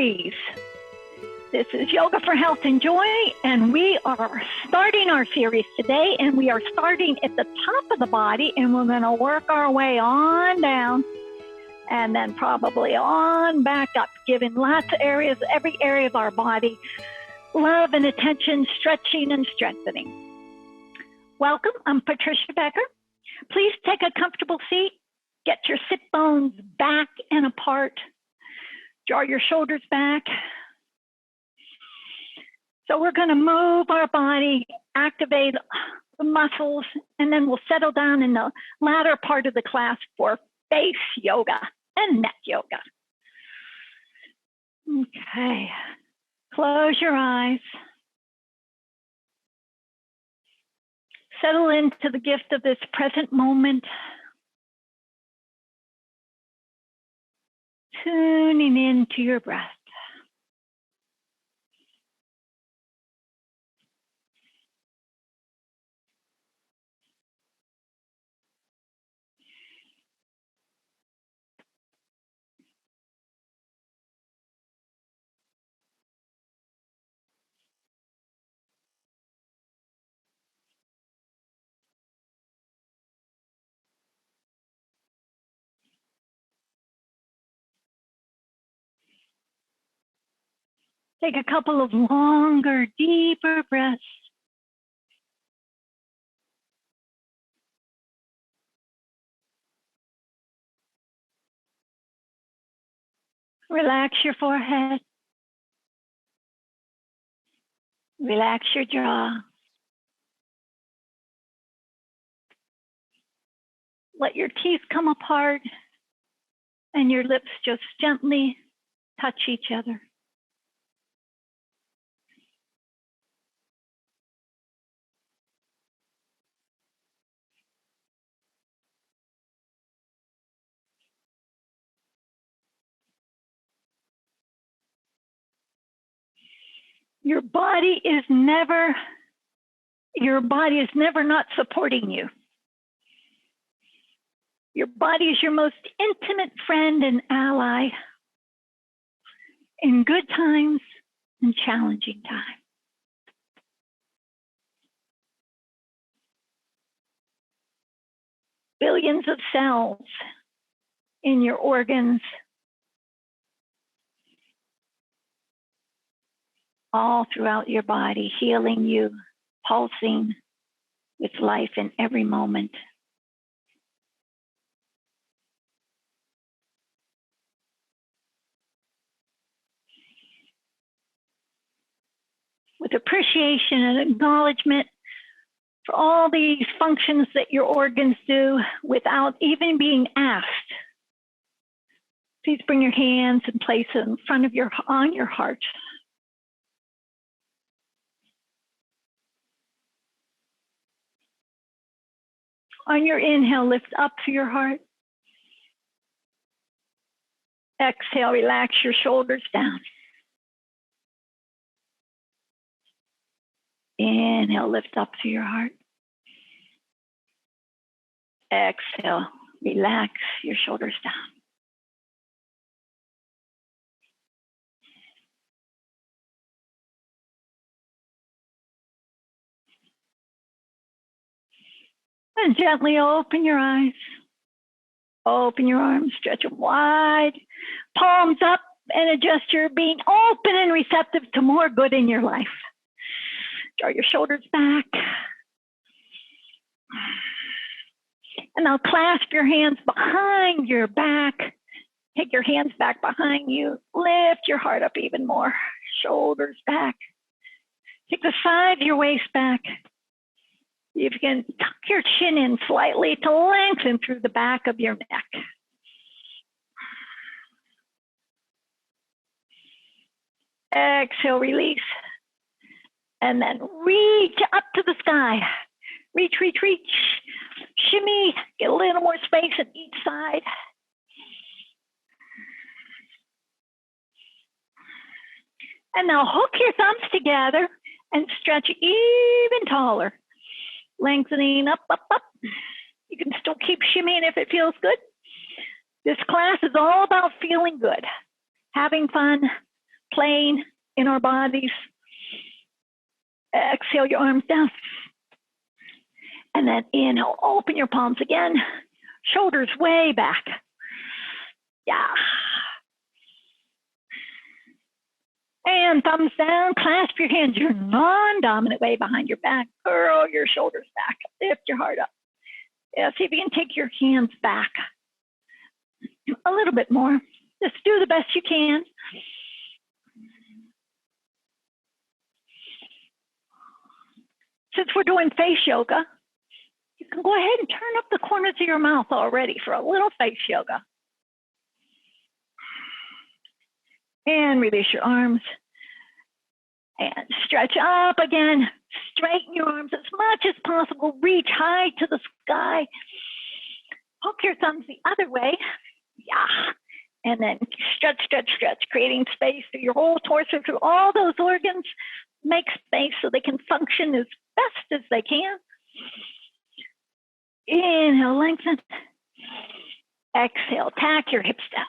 series. This is Yoga for Health and Joy, and we are starting our series today, and we are starting at the top of the body, and we're going to work our way on down and then probably on back up, giving lots of areas, every area of our body, love and attention, stretching and strengthening. Welcome, I'm Patricia Becker. Please take a comfortable seat, get your sit bones back and apart, draw your shoulders back. So we're going to move our body, activate the muscles, and then we'll settle down in the latter part of the class for face yoga and neck yoga. Okay, close your eyes. Settle into the gift of this present moment. Tuning into your breath. Take a couple of longer, deeper breaths. Relax your forehead. Relax your jaw. Let your teeth come apart and your lips just gently touch each other. Your body is never not supporting you. Your body is your most intimate friend and ally in good times and challenging times. Billions of cells in your organs, all throughout your body, healing you, pulsing with life in every moment. With appreciation and acknowledgement for all these functions that your organs do without even being asked, please bring your hands and place it in front of on your heart. On your inhale, lift up to your heart. Exhale, relax your shoulders down. Inhale, lift up to your heart. Exhale, relax your shoulders down. And gently open your eyes. Open your arms, stretch them wide. Palms up and adjust your being open and receptive to more good in your life. Draw your shoulders back. And now clasp your hands behind your back. Take your hands back behind you. Lift your heart up even more. Shoulders back. Take the side of your waist back. You can tuck your chin in slightly to lengthen through the back of your neck. Exhale, release. And then reach up to the sky. Reach, reach, reach. Shimmy, get a little more space at each side. And now hook your thumbs together and stretch even taller. Lengthening up, up, up. You can still keep shimmying if it feels good. This class is all about feeling good, having fun, playing in our bodies. Exhale your arms down. And then inhale, open your palms again. Shoulders way back. Yeah. And thumbs down, clasp your hands your non-dominant way behind your back. Curl your shoulders back. Lift your heart up. Yeah, see if you can take your hands back a little bit more. Just do the best you can. Since we're doing face yoga, you can go ahead and turn up the corners of your mouth already for a little face yoga. And release your arms. And stretch up again. Straighten your arms as much as possible. Reach high to the sky. Hook your thumbs the other way. Yeah. And then stretch, stretch, stretch, creating space through your whole torso, through all those organs. Make space so they can function as best as they can. Inhale, lengthen. Exhale, tack your hips down.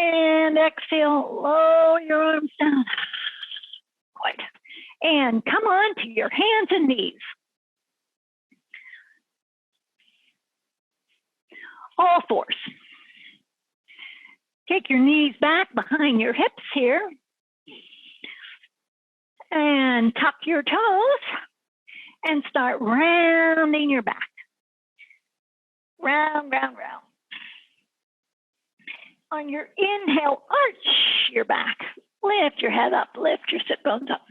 And exhale, lower your arms down. Good. And come on to your hands and knees. All fours. Take your knees back behind your hips here. And tuck your toes. And start rounding your back. Round, round, round. On your inhale, arch your back. Lift your head up, lift your sit bones up.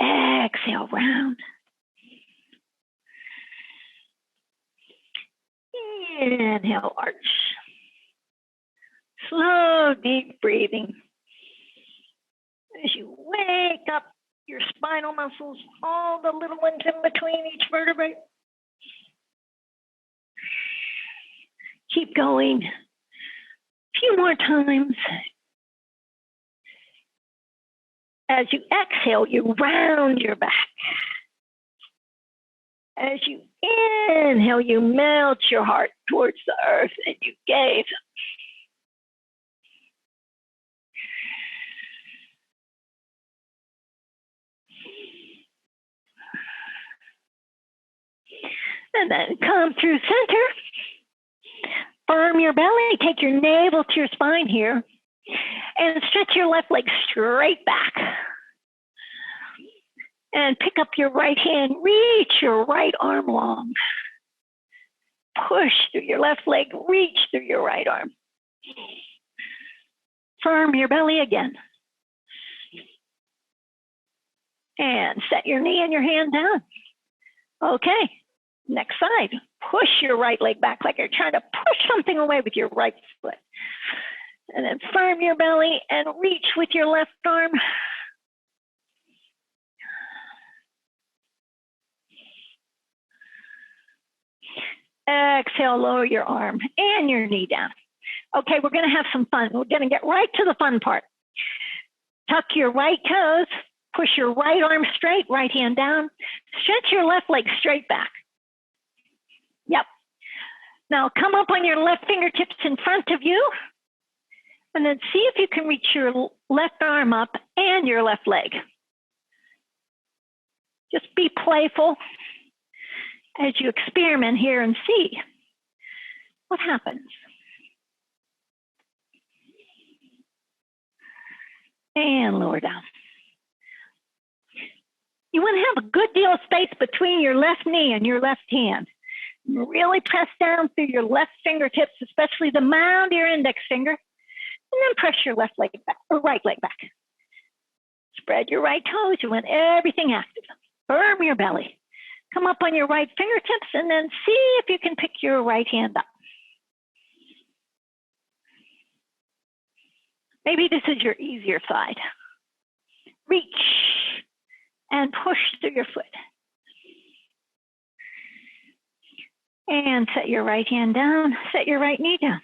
Exhale, round. Inhale, arch. Slow, deep breathing. As you wake up your spinal muscles, all the little ones in between each vertebrae. Keep going. A few more times. As you exhale, you round your back. As you inhale, you melt your heart towards the earth and you gaze. And then come through center. Firm your belly, take your navel to your spine here, and stretch your left leg straight back. And pick up your right hand, reach your right arm long. Push through your left leg, reach through your right arm. Firm your belly again. And set your knee and your hand down. Okay. Next side, push your right leg back like you're trying to push something away with your right foot. And then firm your belly and reach with your left arm. Exhale, lower your arm and your knee down. Okay, we're gonna have some fun. We're gonna get right to the fun part. Tuck your right toes, push your right arm straight, right hand down. Stretch your left leg straight back. Yep. Now come up on your left fingertips in front of you and then see if you can reach your left arm up and your left leg. Just be playful as you experiment here and see what happens. And lower down. You want to have a good deal of space between your left knee and your left hand. Really press down through your left fingertips, especially the mound of your index finger, and then press your left leg back, or right leg back. Spread your right toes. You want everything active. Firm your belly. Come up on your right fingertips, and then see if you can pick your right hand up. Maybe this is your easier side. Reach and push through your foot. And set your right hand down, set your right knee down.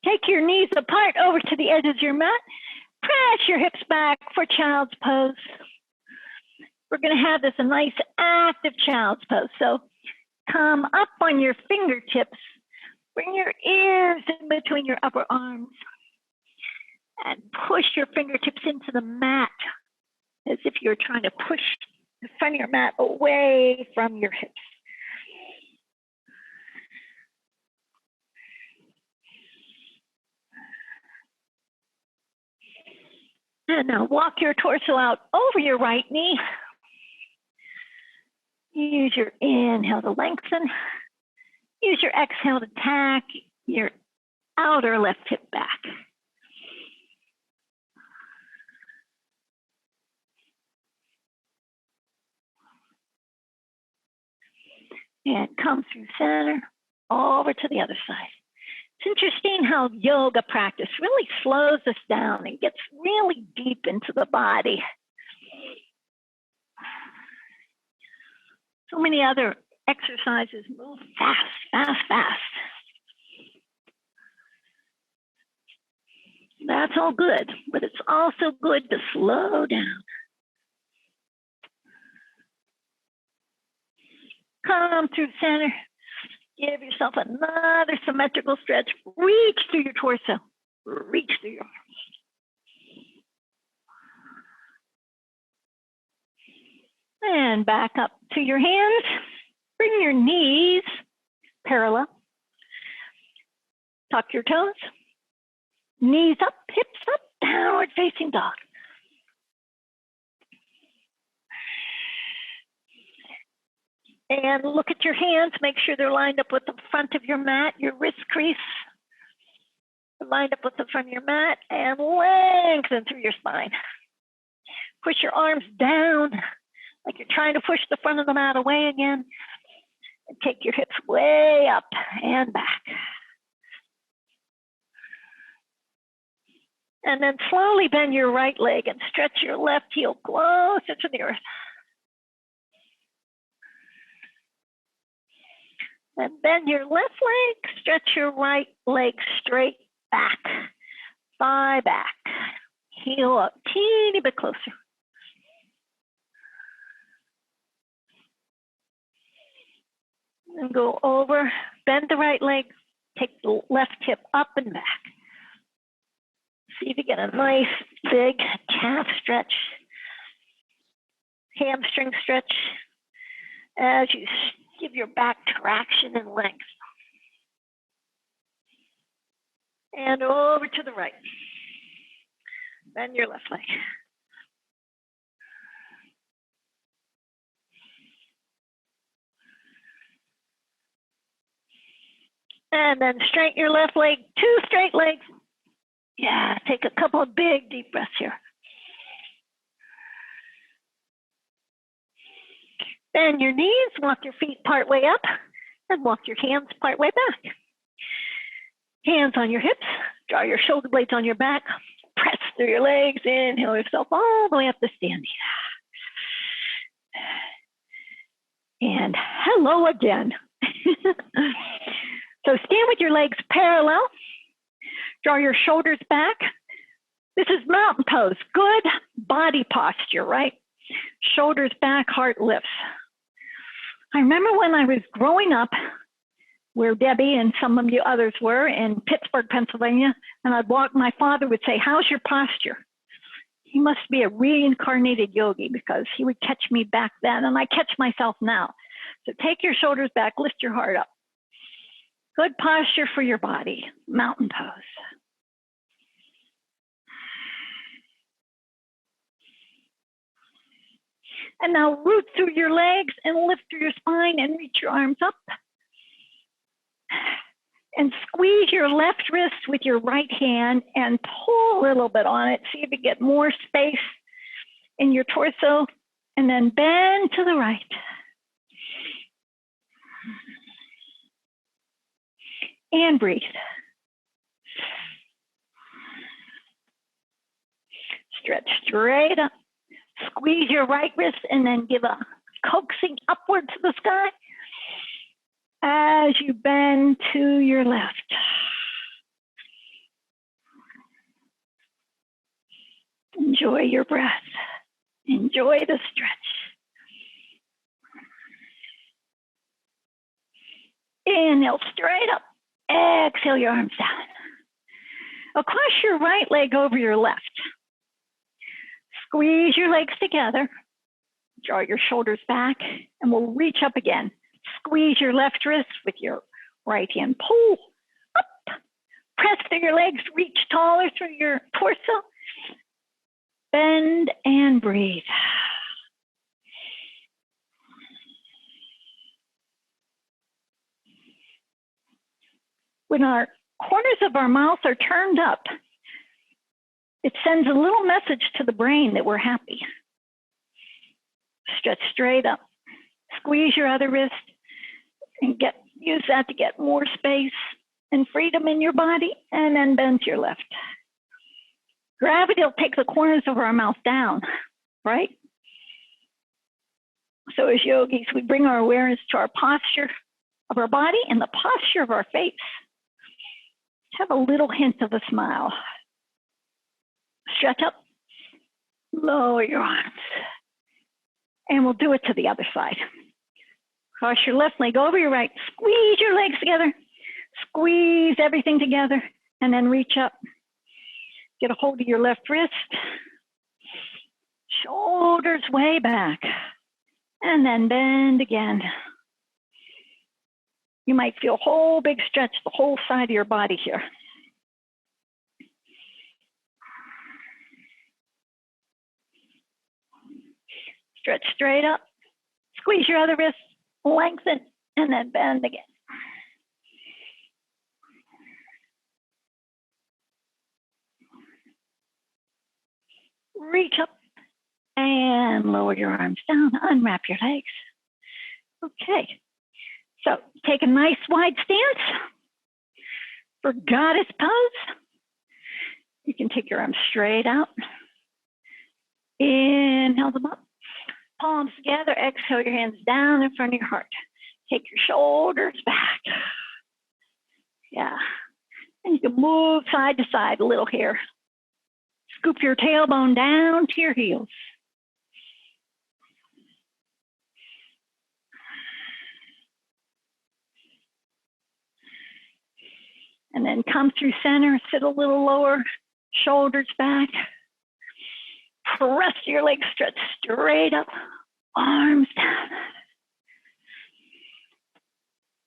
Take your knees apart over to the edges of your mat. Press your hips back for child's pose. We're gonna have this a nice active child's pose. So come up on your fingertips Bring your ears in between your upper arms and push your fingertips into the mat as if you're trying to push the front of your mat away from your hips. And now walk your torso out over your right knee. Use your inhale to lengthen. Use your exhale to tack your outer left hip back. And come through center, over to the other side. It's interesting how yoga practice really slows us down and gets really deep into the body. So many other exercises move fast, fast, fast. That's all good, but it's also good to slow down. Come through center. Give yourself another symmetrical stretch. Reach through your torso. Reach through your arms. And back up to your hands. Bring your knees parallel. Tuck your toes. Knees up, hips up, downward facing dog. And look at your hands. Make sure they're lined up with the front of your mat, your wrist crease. Lined up with the front of your mat and lengthen through your spine. Push your arms down like you're trying to push the front of the mat away again. And take your hips way up and back. And then slowly bend your right leg and stretch your left heel closer to the earth. And bend your left leg, stretch your right leg straight back, thigh back, heel up, teeny bit closer. And go over, bend the right leg, take the left hip up and back. See if you get a nice big calf stretch, hamstring stretch, as you give your back traction and length. And over to the right. Bend your left leg. And then straighten your left leg, 2 straight legs. Yeah, take a couple of big deep breaths here. Bend your knees, walk your feet part way up, and walk your hands part way back. Hands on your hips, draw your shoulder blades on your back, press through your legs, inhale yourself all the way up to standing. And hello again. So stand with your legs parallel, draw your shoulders back. This is mountain pose, good body posture, right? Shoulders back, heart lifts. I remember when I was growing up, where Debbie and some of you others were in Pittsburgh, Pennsylvania, and I'd walk, my father would say, "How's your posture?" He must be a reincarnated yogi because he would catch me back then, and I catch myself now. So take your shoulders back, lift your heart up. Good posture for your body, mountain pose. And now root through your legs and lift through your spine and reach your arms up. And squeeze your left wrist with your right hand and pull a little bit on it. See if you get more space in your torso. And then bend to the right. And breathe. Stretch straight up. Squeeze your right wrist and then give a coaxing upward to the sky as you bend to your left. Enjoy your breath. Enjoy the stretch. Inhale straight up. Exhale your arms down. Across your right leg over your left. Squeeze your legs together. Draw your shoulders back, and we'll reach up again. Squeeze your left wrist with your right hand. Pull up. Press through your legs. Reach taller through your torso. Bend and breathe. When our corners of our mouth are turned up, it sends a little message to the brain that we're happy. Stretch straight up. Squeeze your other wrist and use that to get more space and freedom in your body, and then bend to your left. Gravity will take the corners of our mouth down, right? So as yogis, we bring our awareness to our posture of our body and the posture of our face. Have a little hint of a smile. Stretch up, lower your arms. And we'll do it to the other side. Cross your left leg over your right. Squeeze your legs together. Squeeze everything together. And then reach up. Get a hold of your left wrist. Shoulders way back. And then bend again. You might feel a whole big stretch the whole side of your body here. Stretch straight up. Squeeze your other wrist. Lengthen. And then bend again. Reach up and lower your arms down. Unwrap your legs. Okay. So take a nice wide stance for goddess pose. You can take your arms straight out. Inhale them up. Palms together. Exhale your hands down in front of your heart. Take your shoulders back. Yeah. And you can move side to side a little here. Scoop your tailbone down to your heels. And then come through center, sit a little lower, shoulders back. Press your legs, stretch straight up, arms down.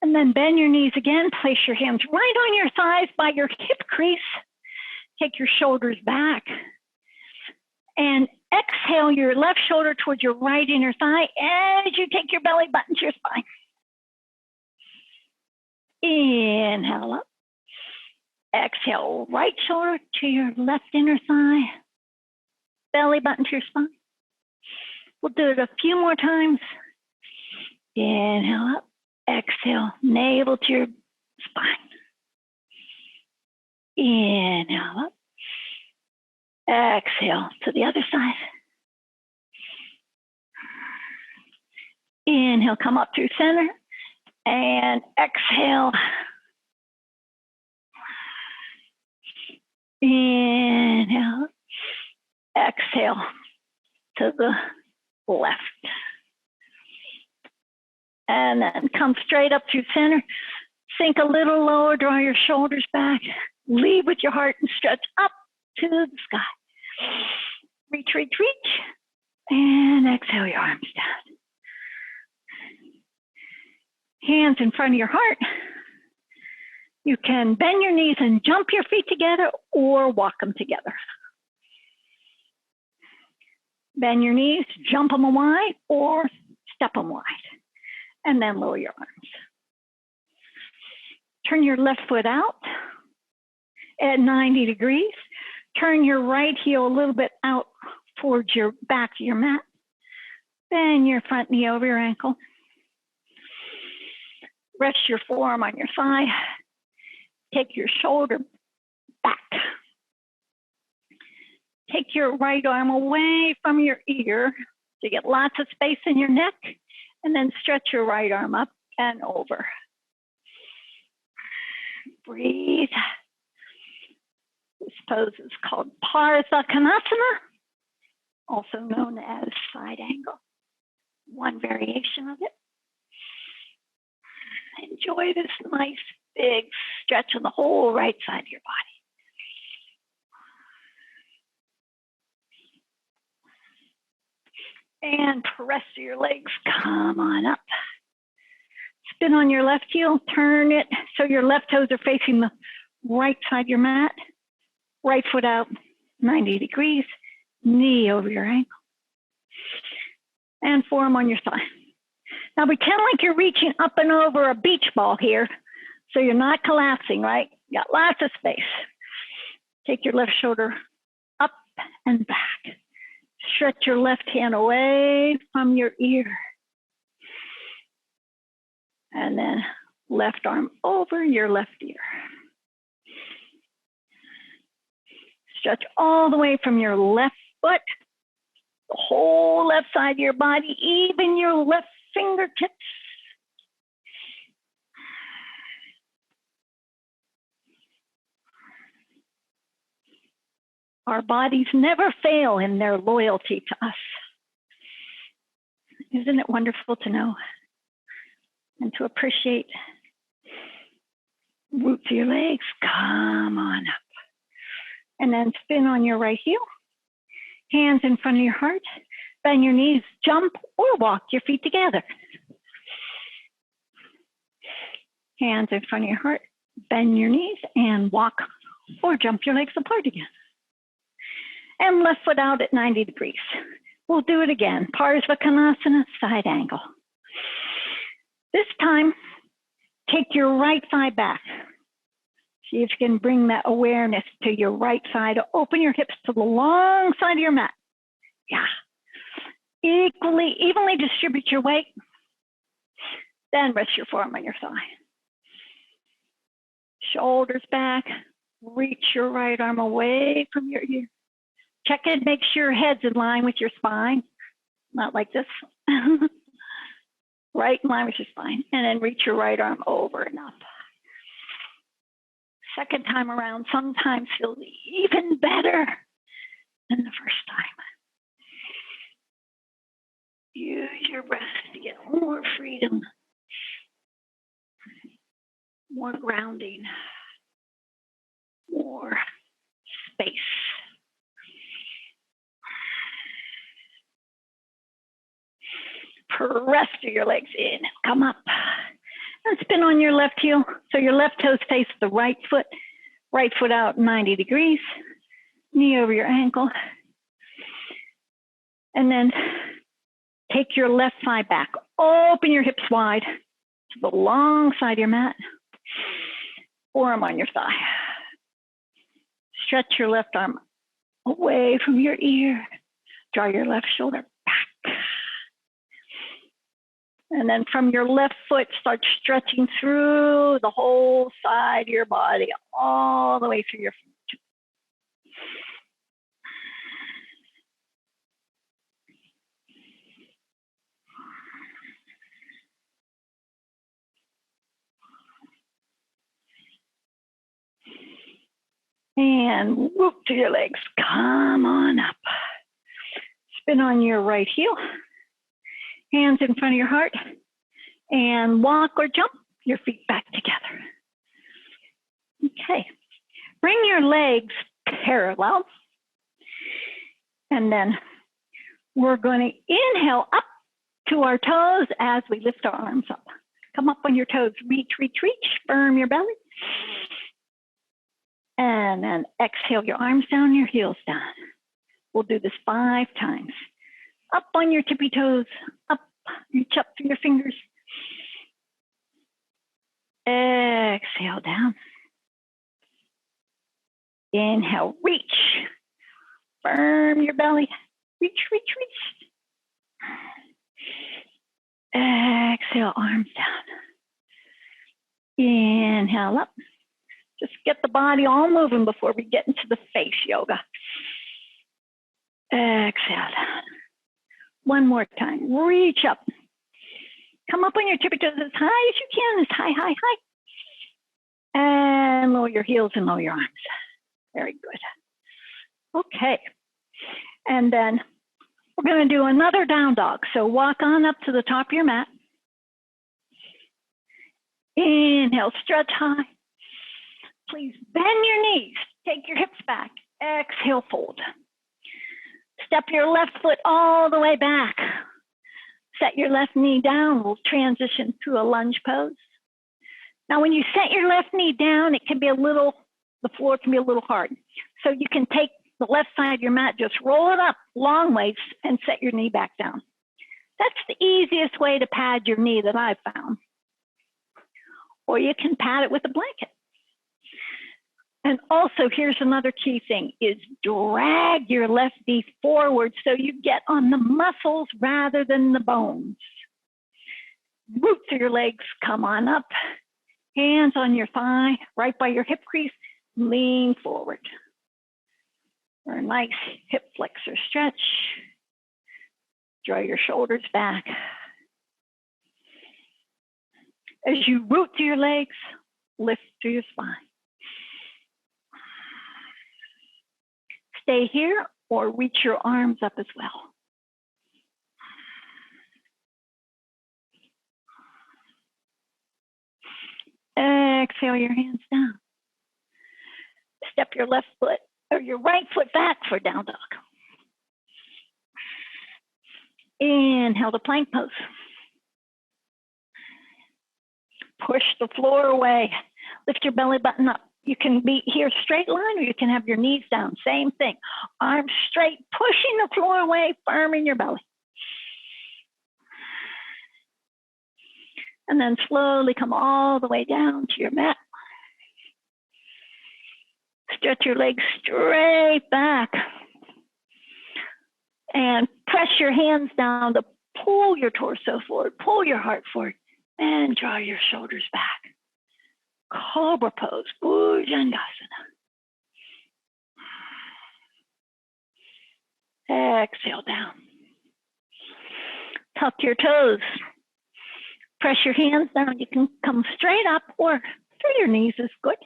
And then bend your knees again, place your hands right on your thighs by your hip crease. Take your shoulders back. And exhale your left shoulder towards your right inner thigh as you take your belly button to your spine. Inhale up. Exhale, right shoulder to your left inner thigh. Belly button to your spine. We'll do it a few more times. Inhale up. Exhale, navel to your spine. Inhale up. Exhale to the other side. Inhale, come up through center. And exhale. Inhale. Exhale to the left. And then come straight up through center. Sink a little lower, draw your shoulders back. Lead with your heart and stretch up to the sky. Reach, reach, reach. And exhale your arms down. Hands in front of your heart. You can bend your knees and jump your feet together or walk them together. Bend your knees, jump them wide or step them wide. And then lower your arms. Turn your left foot out at 90 degrees. Turn your right heel a little bit out towards your back of your mat. Bend your front knee over your ankle. Rest your forearm on your thigh. Take your shoulder back. Take your right arm away from your ear to get lots of space in your neck, and then stretch your right arm up and over. Breathe. This pose is called Konasana, also known as side angle. One variation of it. Enjoy this nice, big, stretch on the whole right side of your body. And press through your legs, come on up. Spin on your left heel, turn it so your left toes are facing the right side of your mat. Right foot out, 90 degrees, knee over your ankle. And forearm on your thigh. Now pretend like you're reaching up and over a beach ball here, so you're not collapsing, right? You got lots of space. Take your left shoulder up and back. Stretch your left hand away from your ear. And then left arm over your left ear. Stretch all the way from your left foot, the whole left side of your body, even your left fingertips. Our bodies never fail in their loyalty to us. Isn't it wonderful to know and to appreciate? Root through your legs, come on up. And then spin on your right heel. Hands in front of your heart. Bend your knees, jump or walk your feet together. Hands in front of your heart. Bend your knees and walk or jump your legs apart again. And left foot out at 90 degrees. We'll do it again. Parsvakonasana, side angle. This time, take your right thigh back. See if you can bring that awareness to your right side. Open your hips to the long side of your mat. Yeah. Evenly distribute your weight. Then rest your forearm on your thigh. Shoulders back. Reach your right arm away from your ear. Check it, make sure your head's in line with your spine. Not like this. Right in line with your spine. And then reach your right arm over and up. Second time around sometimes feels even better than the first time. Use your breath to get more freedom, more grounding, more space. Press through your legs in, come up. And spin on your left heel. So your left toes face the right foot out 90 degrees, knee over your ankle. And then take your left thigh back. Open your hips wide to the long side of your mat. Forearm on your thigh. Stretch your left arm away from your ear. Draw your left shoulder back. And then from your left foot, start stretching through the whole side of your body, all the way through your feet. And whoop to your legs, come on up. Spin on your right heel. Hands in front of your heart, and walk or jump your feet back together. Okay, bring your legs parallel, and then we're going to inhale up to our toes as we lift our arms up. Come up on your toes, reach, reach, reach, firm your belly. And then exhale your arms down, your heels down. We'll do this 5 times. Up on your tippy toes, up, reach up through your fingers. Exhale down. Inhale, reach. Firm your belly. Reach, reach, reach. Exhale, arms down. Inhale up. Just get the body all moving before we get into the face yoga. Exhale down. One more time, reach up. Come up on your tippy toes as high as you can, as high, high, high. And lower your heels and lower your arms. Very good. Okay, and then we're gonna do another down dog. So walk on up to the top of your mat. Inhale, stretch high. please bend your knees. Take your hips back. Exhale, fold. Step your left foot all the way back. Set your left knee down. We'll transition to a lunge pose. Now, when you set your left knee down, it can be the floor can be a little hard. So you can take the left side of your mat, just roll it up long ways and set your knee back down. That's the easiest way to pad your knee that I've found. Or you can pad it with a blanket. And also, here's another key thing, is drag your left knee forward so you get on the muscles rather than the bones. Roots of your legs come on up. Hands on your thigh, right by your hip crease, lean forward. For a nice hip flexor stretch. Draw your shoulders back. As you root through your legs, lift through your spine. Stay here or reach your arms up as well. Exhale your hands down. Step your left foot or your right foot back for down dog. Inhale to plank pose. Push the floor away. Lift your belly button up. You can be here straight line or you can have your knees down. Same thing. Arms straight, pushing the floor away, firm in your belly. And then slowly come all the way down to your mat. Stretch your legs straight back. And press your hands down to pull your torso forward, pull your heart forward, and draw your shoulders back. Cobra pose, Bhujangasana. Exhale down. Tuck your toes. Press your hands down. You can come straight up or through your knees is good.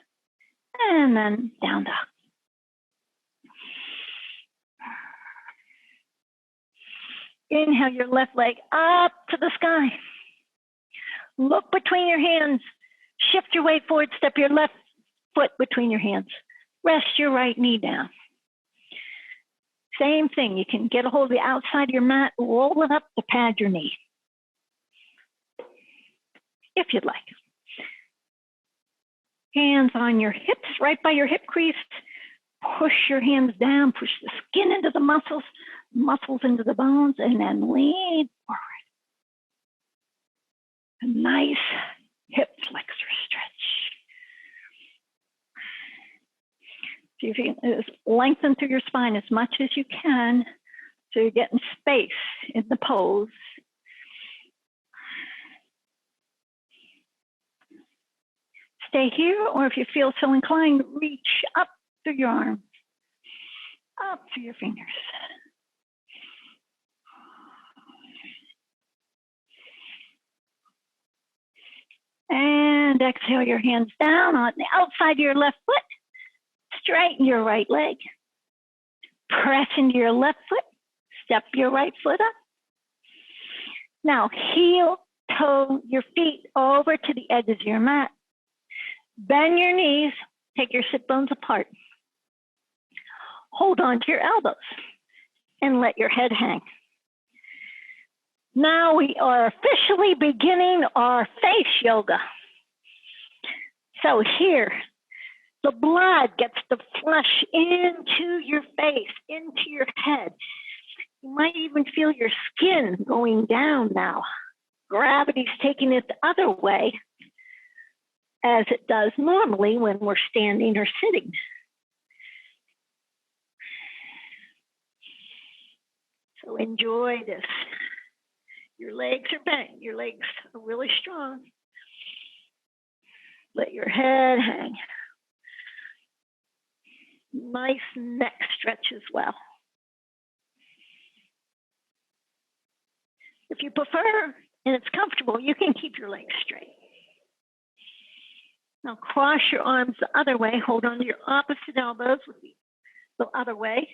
And then down dog. Inhale your left leg up to the sky. Look between your hands. Shift your weight forward. Step your left foot between your hands. Rest your right knee down. Same thing. You can get a hold of the outside of your mat, roll it up to pad your knee, if you'd like. Hands on your hips, right by your hip crease. Push your hands down, push the skin into the muscles, muscles into the bones, and then lean forward. A nice hip flexor stretch. So you can lengthen through your spine as much as you can so you're getting space in the pose. Stay here, or if you feel so inclined, reach up through your arms, up through your fingers. And exhale your hands down on the outside of your left foot. Straighten your right leg. Press into your left foot. Step your right foot up. Now heel toe your feet over to the edges of your mat. Bend your knees. Take your sit bones apart. Hold on to your elbows and let your head hang. Now we are officially beginning our face yoga. So here, the blood gets to flush into your face, into your head. You might even feel your skin going down now. Gravity's taking it the other way, as it does normally when we're standing or sitting. So enjoy this. Your legs are bent. Your legs are really strong. Let your head hang. Nice neck stretch as well. If you prefer and it's comfortable, you can keep your legs straight. Now cross your arms the other way. Hold on to your opposite elbows with the other way.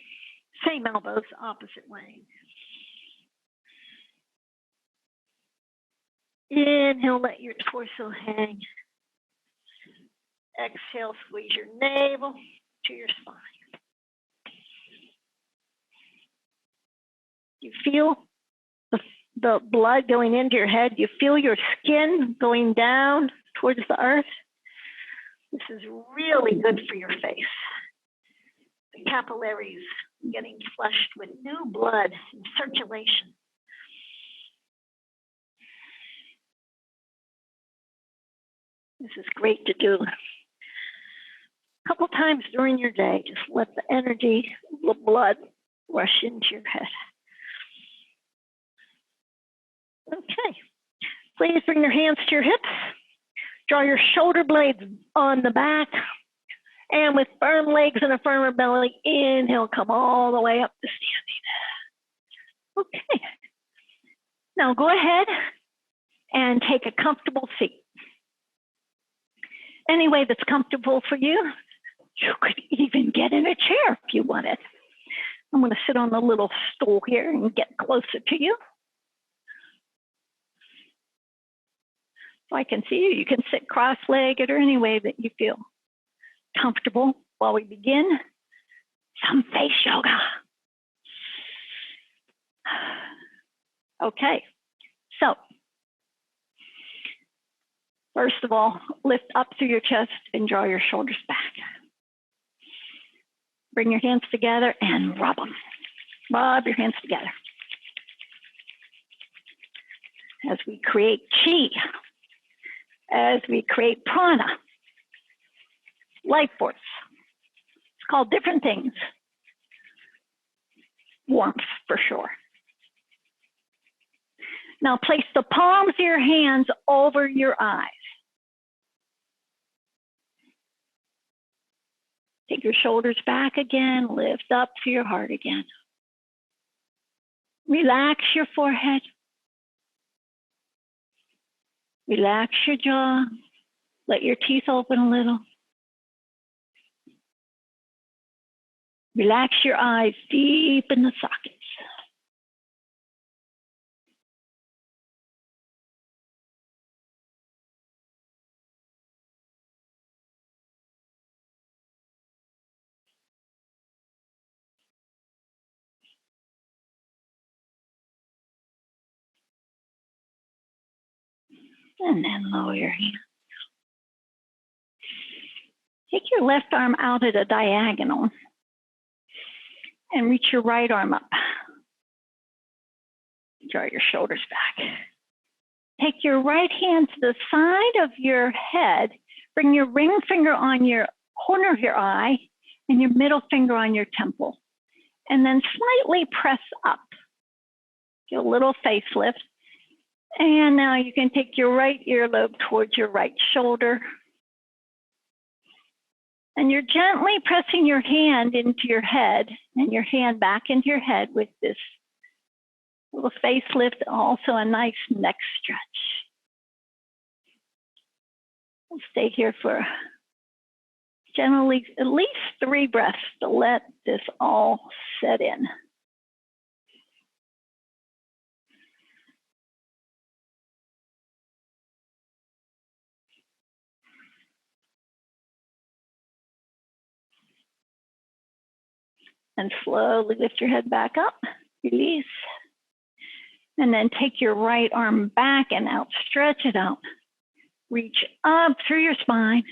Same elbows, opposite way. Inhale, let your torso hang. Exhale, squeeze your navel to your spine. You feel the blood going into your head. You feel your skin going down towards the earth. This is really good for your face. The capillaries getting flushed with new blood and circulation. This is great to do a couple times during your day. Just let the energy, the blood rush into your head. Okay, please bring your hands to your hips. Draw your shoulder blades on the back. And with firm legs and a firmer belly, inhale, come all the way up to standing. Okay, now go ahead and take a comfortable seat. Any way that's comfortable for you. You could even get in a chair if you wanted. I'm going to sit on the little stool here and get closer to you. So I can see you. You can sit cross-legged or any way that you feel comfortable. While we begin, some face yoga. Okay, so first of all, lift up through your chest and draw your shoulders back. Bring your hands together and rub them. Rub your hands together. As we create chi, as we create prana, life force. It's called different things. Warmth, for sure. Now place the palms of your hands over your eyes. Take your shoulders back again, lift up to your heart again. Relax your forehead. Relax your jaw. Let your teeth open a little. Relax your eyes deep in the sockets. And then lower your hand. Take your left arm out at a diagonal and reach your right arm up. Draw your shoulders back. Take your right hand to the side of your head. Bring your ring finger on your corner of your eye and your middle finger on your temple. And then slightly press up. Get a little facelift. And now you can take your right earlobe towards your right shoulder. And you're gently pressing your hand into your head and your hand back into your head with this little facelift, also a nice neck stretch. We'll stay here for generally at least 3 breaths to let this all set in. And slowly lift your head back up, release. And then take your right arm back and out, stretch it out. Reach up through your spine.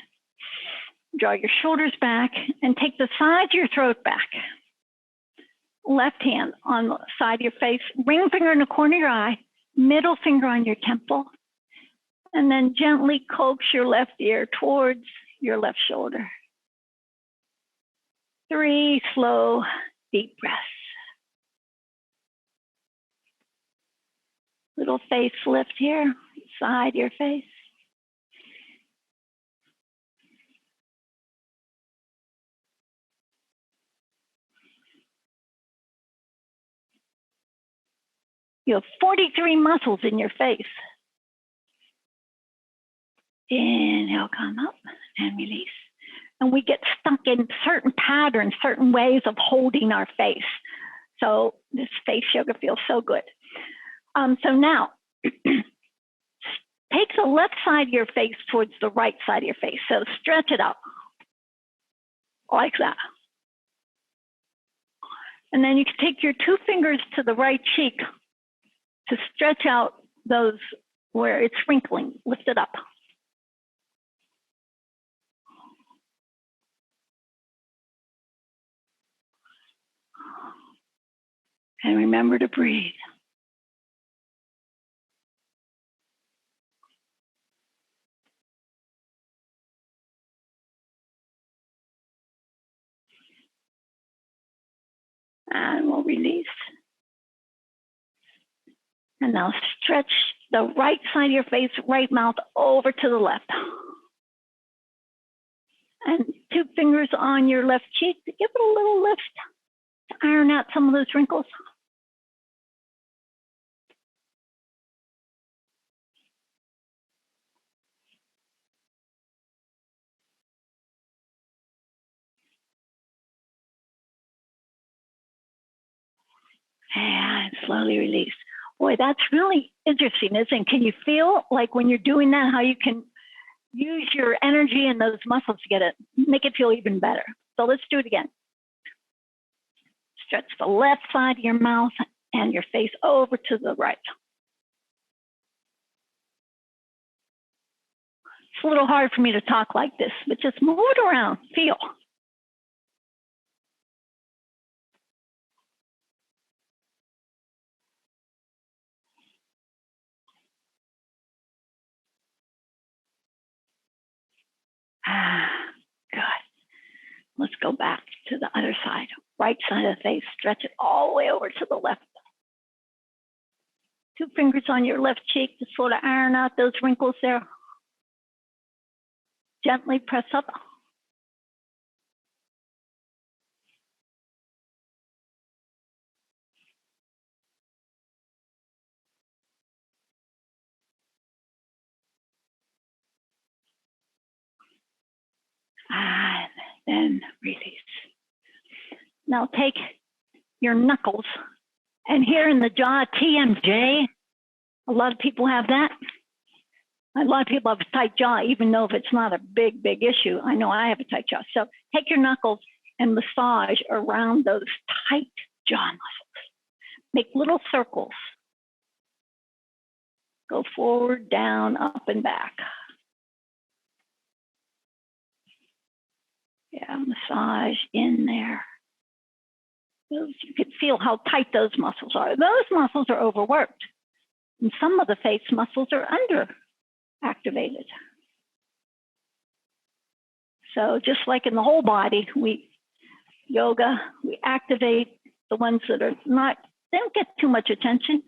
Draw your shoulders back and take the sides of your throat back. Left hand on the side of your face, ring finger in the corner of your eye, middle finger on your temple. And then gently coax your left ear towards your left shoulder. 3 slow, deep breaths. Little face lift here, side of your face. You have 43 muscles in your face. Inhale, come up and release. And we get stuck in certain patterns, certain ways of holding our face. So this face yoga feels so good. So now, take the left side of your face towards the right side of your face. So stretch it out like that. And then you can take your 2 fingers to the right cheek to stretch out those where it's wrinkling. Lift it up. And remember to breathe. And we'll release. And now stretch the right side of your face, right mouth over to the left. And 2 fingers on your left cheek to give it a little lift to iron out some of those wrinkles. And slowly release. Boy, that's really interesting, isn't it? Can you feel like when you're doing that, how you can use your energy and those muscles to make it feel even better? So let's do it again. Stretch the left side of your mouth and your face over to the right. It's a little hard for me to talk like this, but just move it around, feel. Good. Let's go back to the other side. Right side of the face, stretch it all the way over to the left. 2 fingers on your left cheek to sort of iron out those wrinkles there. Gently press up. And then release. Now take your knuckles, and here in the jaw, TMJ, a lot of people have that. A lot of people have a tight jaw, even though if it's not a big issue. I know I have a tight jaw. So take your knuckles and massage around those tight jaw muscles. Make little circles. Go forward, down, up, and back. Yeah, massage in there. You can feel how tight those muscles are. Those muscles are overworked. And some of the face muscles are underactivated. So just like in the whole body, we activate the ones that are not, they don't get too much attention,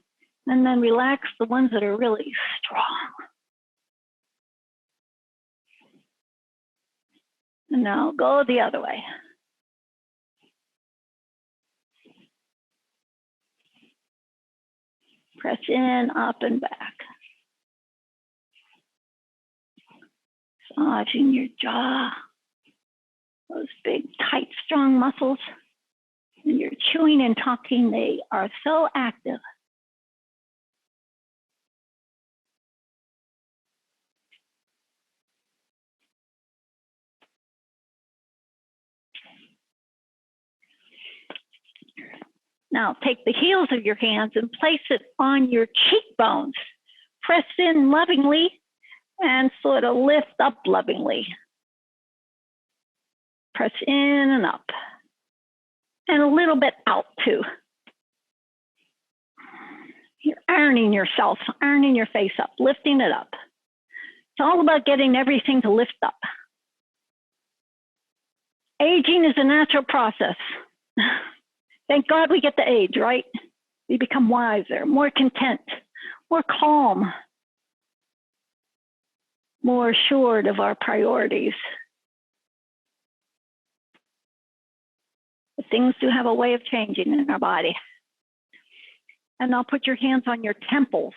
and then relax the ones that are really strong. And now go the other way. Press in, up, and back. Massaging your jaw. Those big, tight, strong muscles. When you're chewing and talking, they are so active. Now take the heels of your hands and place it on your cheekbones. Press in lovingly and sort of lift up lovingly. Press in and up. And a little bit out too. You're ironing yourself, ironing your face up, lifting it up. It's all about getting everything to lift up. Aging is a natural process. Thank God we get to age, right? We become wiser, more content, more calm, more assured of our priorities. But things do have a way of changing in our body. And now put your hands on your temples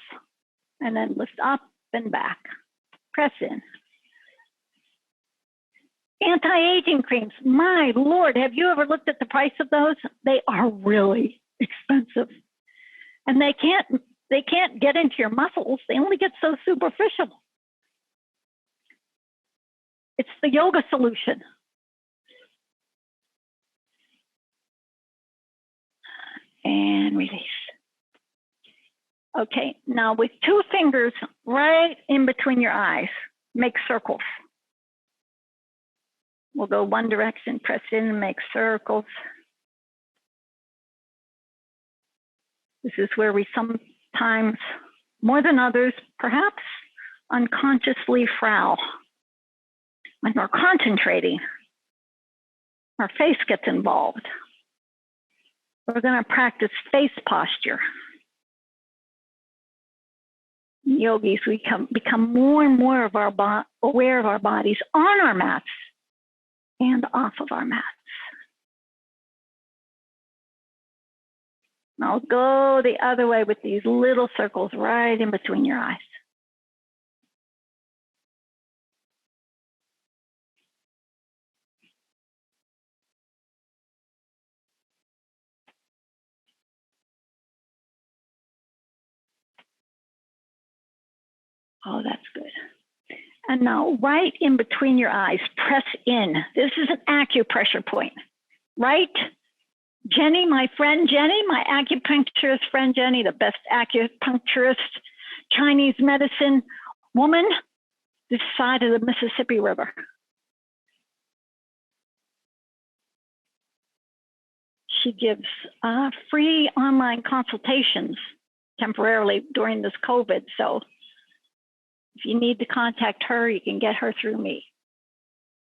and then lift up and back. Press in. Anti-aging creams, my Lord, have you ever looked at the price of those? They are really expensive. And they can't They can't get into your muscles. They only get so superficial. It's the yoga solution. And release. Okay, now with 2 fingers right in between your eyes, make circles. We'll go one direction, press in and make circles. This is where we sometimes, more than others, perhaps unconsciously frown. When we're concentrating, our face gets involved. We're going to practice face posture. Yogis, we become more and more of aware of our bodies on our mats and off of our mats. Now go the other way with these little circles right in between your eyes. Oh, that's good. And now right in between your eyes, press in. This is an acupressure point, right? Jenny, my friend Jenny, my acupuncturist friend Jenny, the best acupuncturist, Chinese medicine woman, this side of the Mississippi River. She gives free online consultations temporarily during this COVID. So if you need to contact her, you can get her through me.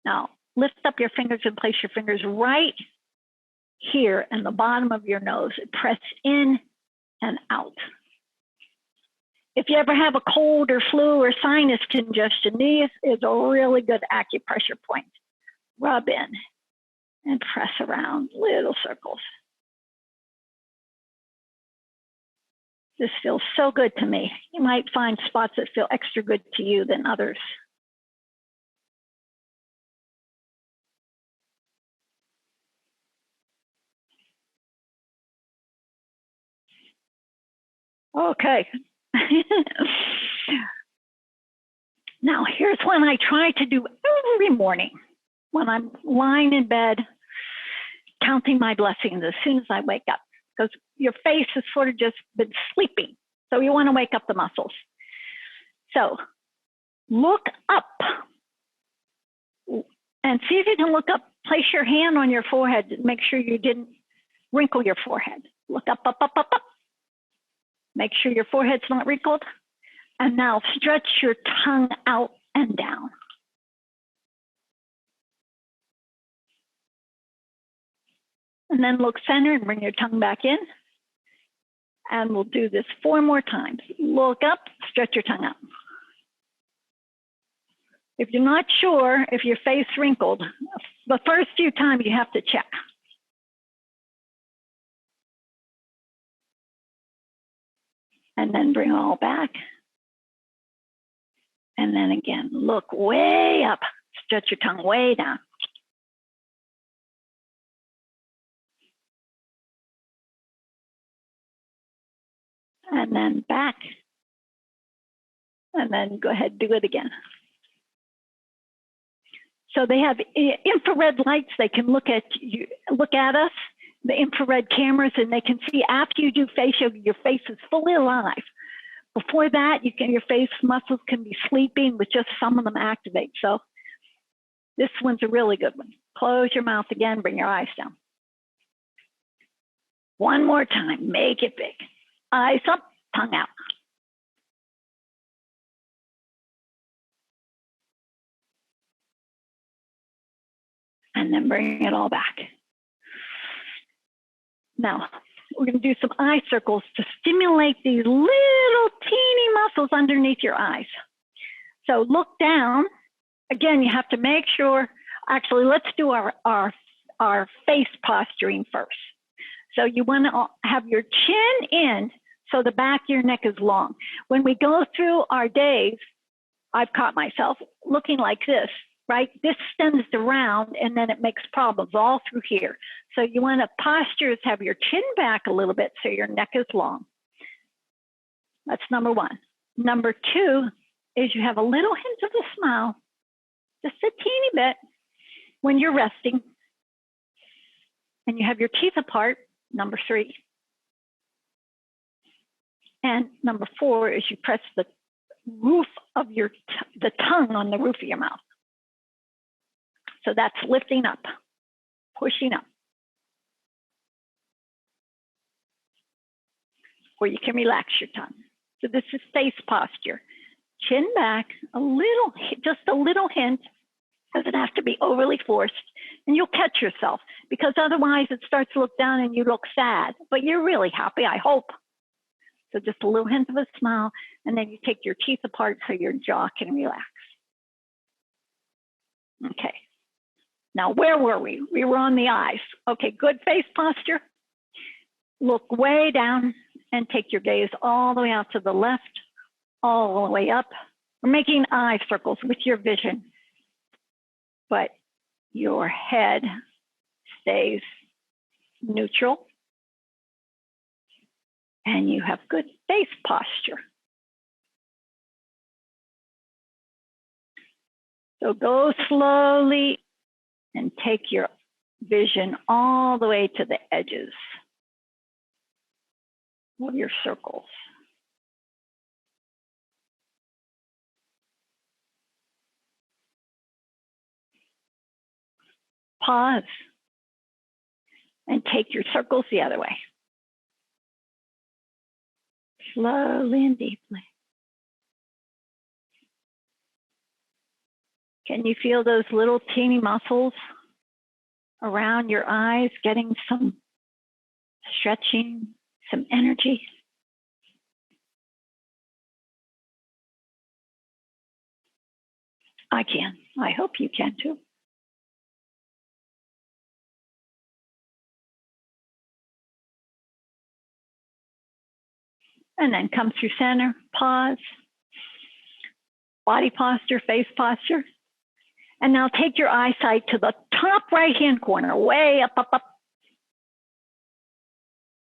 Now, lift up your fingers and place your fingers right here in the bottom of your nose. Press in and out. If you ever have a cold or flu or sinus congestion, this is a really good acupressure point. Rub in and press around little circles. This feels so good to me. You might find spots that feel extra good to you than others. Okay. Now, here's one I try to do every morning when I'm lying in bed, counting my blessings as soon as I wake up, because your face has sort of just been sleeping. So you want to wake up the muscles. So look up and see if you can look up. Place your hand on your forehead and make sure you didn't wrinkle your forehead. Look up, up, up, up, up. Make sure your forehead's not wrinkled. And now stretch your tongue out and down. And then look center and bring your tongue back in. And we'll do this 4 more times. Look up, stretch your tongue out. If you're not sure if your face wrinkled, the first few times you have to check. And then bring it all back. And then again, look way up, stretch your tongue way down. And then back. And then go ahead, do it again. So they have infrared lights. They can look at us, the infrared cameras, and they can see after you do facial, your face is fully alive. Before that, your face muscles can be sleeping with just some of them activate. So this one's a really good one. Close your mouth again, bring your eyes down. One more time, make it big. Eyes up, tongue out. And then bring it all back. Now, we're going to do some eye circles to stimulate these little teeny muscles underneath your eyes. So look down. Again, you have to make sure, actually, let's do our face posturing first. So you want to have your chin in so the back of your neck is long. When we go through our days, I've caught myself looking like this, right? This extends around and then it makes problems all through here. So you want to posture is have your chin back a little bit so your neck is long. That's number one. Number two is you have a little hint of a smile, just a teeny bit, when you're resting. And you have your teeth apart, number three. And number four is you press the roof of the tongue on the roof of your mouth. So that's lifting up, pushing up. Or you can relax your tongue. So this is face posture. Chin back, just a little hint. Doesn't have to be overly forced. And you'll catch yourself, because otherwise it starts to look down and you look sad. But you're really happy, I hope. So just a little hint of a smile, and then you take your teeth apart so your jaw can relax. Okay. Now, where were we? We were on the eyes. Okay, good face posture. Look way down and take your gaze all the way out to the left, all the way up. We're making eye circles with your vision, but your head stays neutral and you have good face posture. So go slowly and take your vision all the way to the edges of your circles. Pause and take your circles the other way. Slowly and deeply. Can you feel those little teeny muscles around your eyes getting some stretching, some energy? I can. I hope you can too. And then come through center, pause, body posture, face posture. And now take your eyesight to the top right-hand corner, way up, up, up.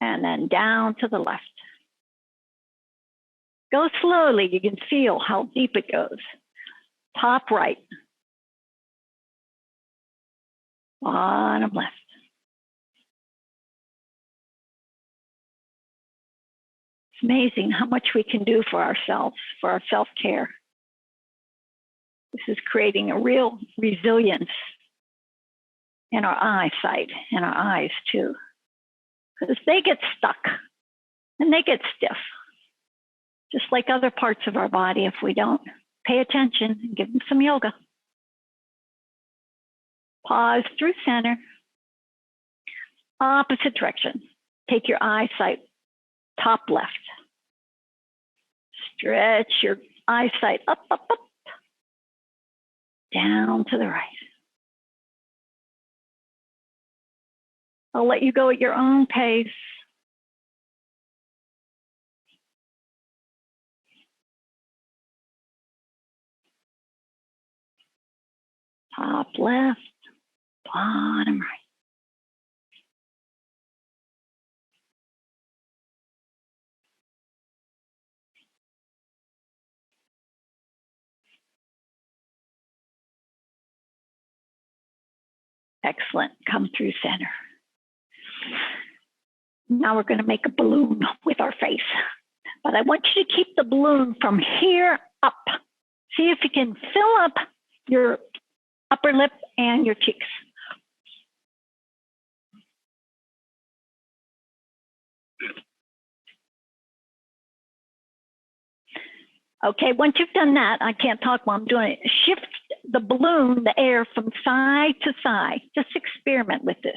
And then down to the left. Go slowly, you can feel how deep it goes. Top right. Bottom left. It's amazing how much we can do for ourselves, for our self-care. This is creating a real resilience in our eyesight, in our eyes too. Because they get stuck and they get stiff, just like other parts of our body if we don't pay attention and give them some yoga. Pause through center. Opposite direction. Take your eyesight top left. Stretch your eyesight up, up, up. Down to the right. I'll let you go at your own pace. Top left, bottom right. Excellent. Come through center. Now we're going to make a balloon with our face. But I want you to keep the balloon from here up. See if you can fill up your upper lip and your cheeks. Okay, once you've done that, I can't talk while I'm doing it. Shift the balloon, the air, from side to side. Just experiment with this.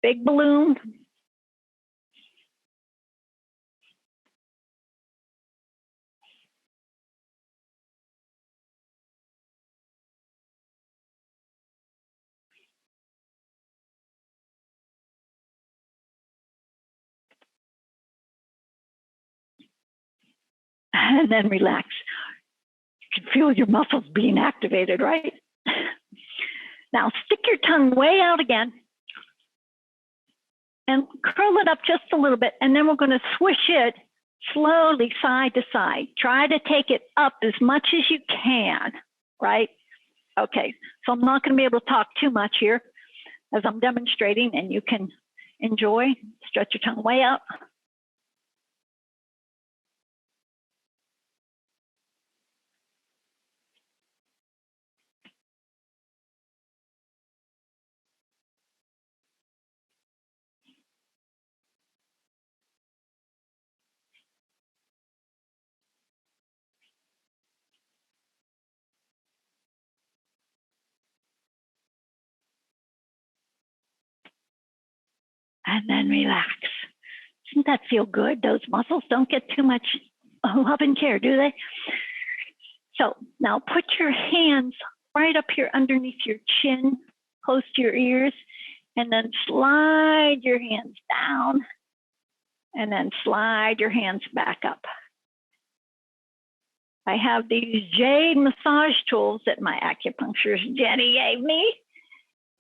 Big balloon. And then relax. You can feel your muscles being activated, right? Now stick your tongue way out again. and curl it up just a little bit, and then we're going to swish it slowly side to side. Try to take it up as much as you can, right? Okay, so I'm not going to be able to talk too much here as I'm demonstrating, and you can enjoy. Stretch your tongue way out. And then relax. Doesn't that feel good? Those muscles don't get too much love and care, do they? So now put your hands right up here underneath your chin, close to your ears, and then slide your hands down, and then slide your hands back up. I have these jade massage tools that my acupuncturist Jenny gave me.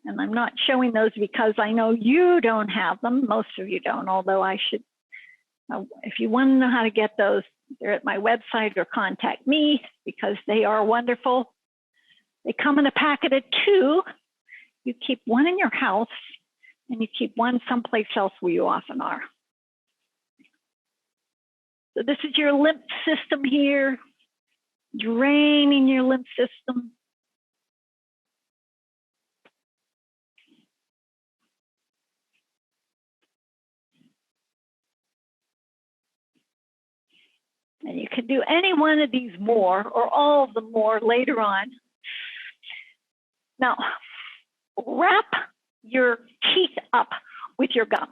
And I'm not showing those because I know you don't have them. Most of you don't, although I should. If you want to know how to get those, they're at my website or contact me because they are wonderful. They come in a packet of 2. You keep one in your house and you keep one someplace else where you often are. So this is your lymph system here, draining your lymph system. And you can do any one of these more or all of them more later on. Now, wrap your teeth up with your gums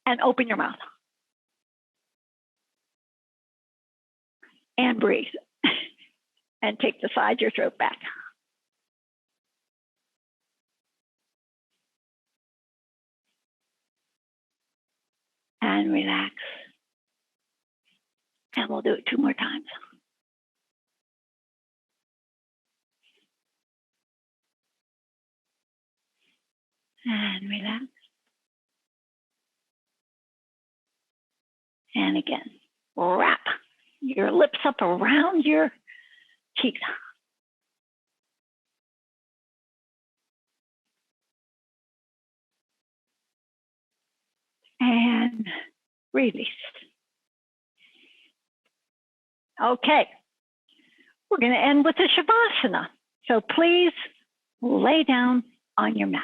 and open your mouth. And breathe. And take the side of your throat back. And relax. And we'll do it 2 more times. And relax. And again, wrap your lips up around your cheeks. And release. Okay, we're going to end with a Shavasana. So please lay down on your mat.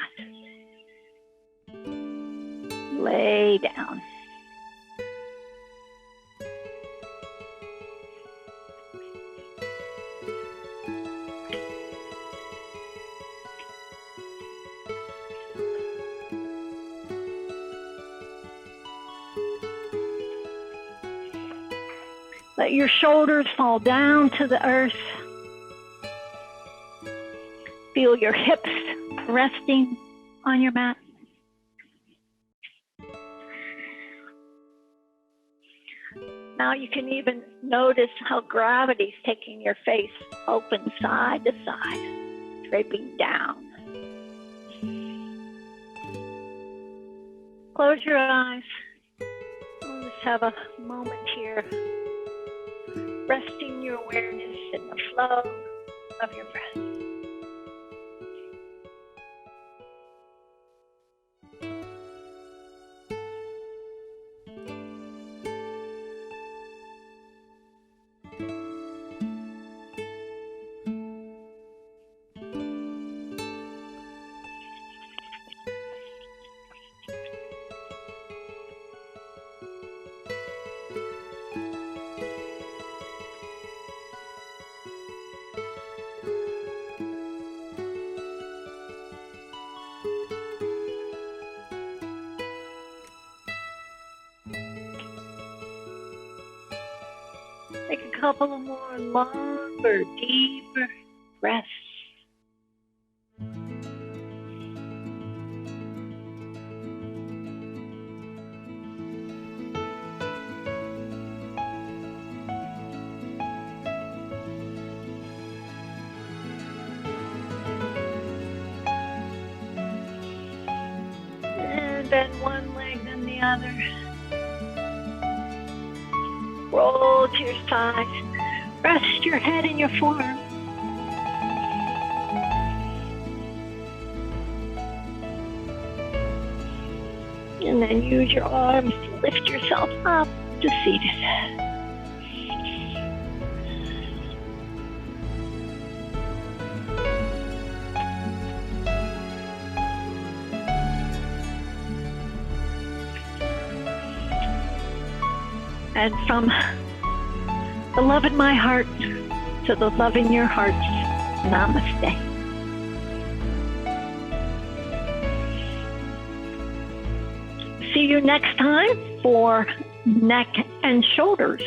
Lay down. Let your shoulders fall down to the earth. Feel your hips resting on your mat. Now you can even notice how gravity's taking your face open side to side, draping down. Close your eyes. We'll just have a moment here, resting your awareness in the flow of your breath. Take a couple of more longer, deeper breaths. And bend one leg, then the other. Roll to your side. Rest your head in your forearm. And then use your arms to lift yourself up to seated. And from the love in my heart to the love in your hearts, namaste. See you next time for neck and shoulders.